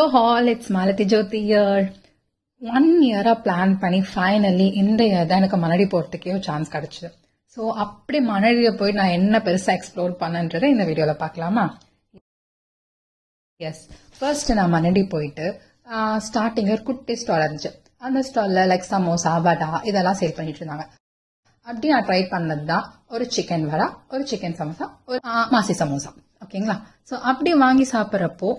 Hello all, it's Malathi Jyoti here. 1 year plan பண்ணி finally இந்த year தான் எனக்கு மணடி போகிறதுக்கே ஒரு சான்ஸ் கிடச்சிது. ஸோ அப்படி மணடியில் போய் நான் என்ன பெருசாக எக்ஸ்ப்ளோர் பண்ணன்றதை இந்த வீடியோவில் பார்க்கலாமா? எஸ், ஃபர்ஸ்ட் நான் மணடி போயிட்டு ஸ்டார்டிங் ஒரு குட்டி ஸ்டால் இருந்துச்சு. அந்த ஸ்டாலில் லைக் சமோசா, வடா இதெல்லாம் சேல் பண்ணிட்டு இருந்தாங்க. அப்படி நான் ட்ரை பண்ணது தான் ஒரு சிக்கன் வடா, ஒரு சிக்கன் சமோசா, ஒரு மாசி சமோசா. ஓகேங்களா? ஸோ அப்படி வாங்கி சாப்பிட்றப்போ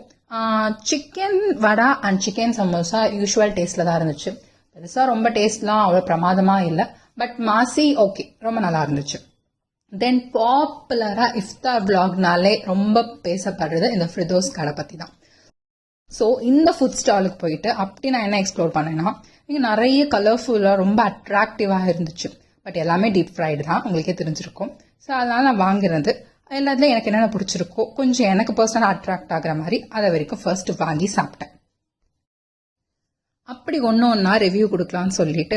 chicken vada and chicken samosa usual டேஸ்ட்ல தான் இருந்துச்சு. பெருசாக ரொம்ப டேஸ்ட்லாம் அவ்வளோ பிரமாதமா இல்லை. பட் மாசி ஓகே, ரொம்ப நல்லா இருந்துச்சு. தென் பாப்புலரா இஃப்தார் விளாக்னாலே ரொம்ப பேசப்படுறது இந்த ஃபிர்தோஸ் கடை பற்றி தான். ஸோ இந்த ஃபுட் ஸ்டாலுக்கு போயிட்டு அப்படி நான் என்ன எக்ஸ்ப்ளோர் பண்ணேன்னா, இங்கே நிறைய கலர்ஃபுல்லாக ரொம்ப அட்ராக்டிவாக இருந்துச்சு. பட் எல்லாமே டீப் ஃப்ரைடு தான், உங்களுக்கே தெரிஞ்சிருக்கும். ஸோ அதனால நான் வாங்குறது எல்லாத்துலேயும் எனக்கு என்னென்ன பிடிச்சிருக்கோ, கொஞ்சம் எனக்கு பர்சனலாக அட்ராக்ட் ஆகிற மாதிரி அதை வரைக்கும் ஃபர்ஸ்ட் வாங்கி சாப்பிட்டேன். அப்படி ஒன்று ஒன்றா ரிவ்யூ கொடுக்கலான்னு சொல்லிட்டு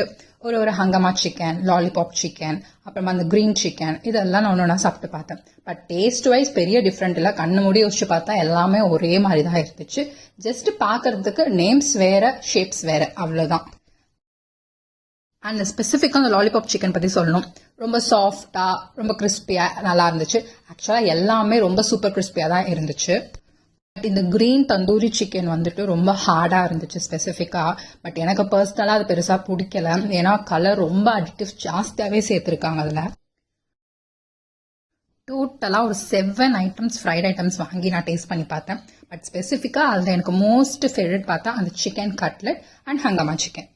ஒரு ஹங்கமா சிக்கன், லாலிபாப் சிக்கன், அப்புறமா அந்த கிரீன் சிக்கன் இதெல்லாம் நான் ஒன்று ஒன்றா சாப்பிட்டு பார்த்தேன். பட் டேஸ்ட் வைஸ் பெரிய டிஃப்ரெண்ட் இல்லை. கண்ணு மூடி யோசிச்சு பார்த்தா எல்லாமே ஒரே மாதிரி தான் இருந்துச்சு. ஜஸ்ட் பார்க்கறதுக்கு நேம்ஸ் வேற, ஷேப்ஸ் வேற, அவ்வளோதான். அண்ட் ஸ்பெசிஃபிக்காக அந்த லாலிபாப் சிக்கன் பற்றி சொல்லணும். ரொம்ப சாஃப்டாக, ரொம்ப கிறிஸ்பியாக நல்லா இருந்துச்சு. ஆக்சுவலாக எல்லாமே ரொம்ப சூப்பர் கிறிஸ்பியாக தான் இருந்துச்சு. பட் இந்த கிரீன் தந்தூரி சிக்கன் வந்துட்டு ரொம்ப ஹார்டாக இருந்துச்சு ஸ்பெசிஃபிக்காக. பட் எனக்கு பர்சனலாக அது பெருசாக பிடிக்கல. ஏன்னா கலர் ரொம்ப அடிக்டிவ் ஜாஸ்தியாகவே சேர்த்துருக்காங்க அதில். டோட்டலாக ஒரு 7 ஐட்டம்ஸ், ஃப்ரைட் ஐட்டம்ஸ் வாங்கி நான் டேஸ்ட் பண்ணி பார்த்தேன். பட் ஸ்பெசிஃபிக்காக அதில் எனக்கு மோஸ்ட் ஃபேவரட் பார்த்தா அந்த chicken cutlet and Hungama chicken.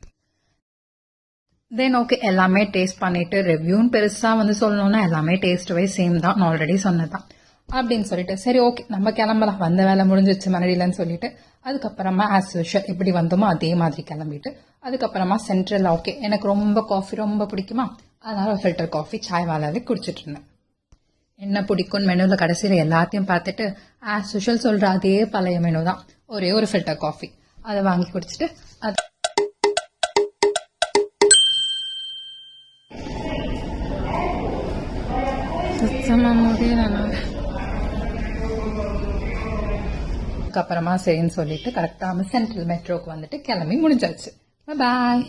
Then okay, எல்லாமே டேஸ்ட் பண்ணிட்டு ரிவ்யூன்னு பெருசாக சொல்லணும்னா எல்லாமே டேஸ்ட் வைஸ் சேம் தான், நான் ஆல்ரெடி சொன்னதான் அப்படின்னு சொல்லிட்டு சரி ஓகே நம்ம கிளம்பலாம், வந்த வேலை முடிஞ்சிச்சு மறுபடியிலன்னு சொல்லிட்டு அதுக்கப்புறமா ஆஸ் யூஷுவல் எப்படி வந்தோமோ அதே மாதிரி கிளம்பிட்டு அதுக்கப்புறமா சென்ட்ரல் ஓகே எனக்கு ரொம்ப காஃபி ரொம்ப பிடிக்குமா, அதனால ஃபில்டர் காஃபி சாய் வாலாவே குடிச்சிட்டு இருந்தேன். என்ன பிடிக்கும் மெனுவில் கடைசியில் எல்லாத்தையும் பார்த்துட்டு ஆஸ் யூஷுவல் சொல்கிற அதே பழைய மெனு தான், ஒரே ஒரு ஃபில்டர் காஃபி அதை வாங்கி குடிச்சிட்டு அப்புறமா சரின்னு சொல்லிட்டு கரெக்டாக சென்ட்ரல் மெட்ரோக்கு வந்துட்டு கிளம்பி முடிஞ்சாச்சு. பாய்.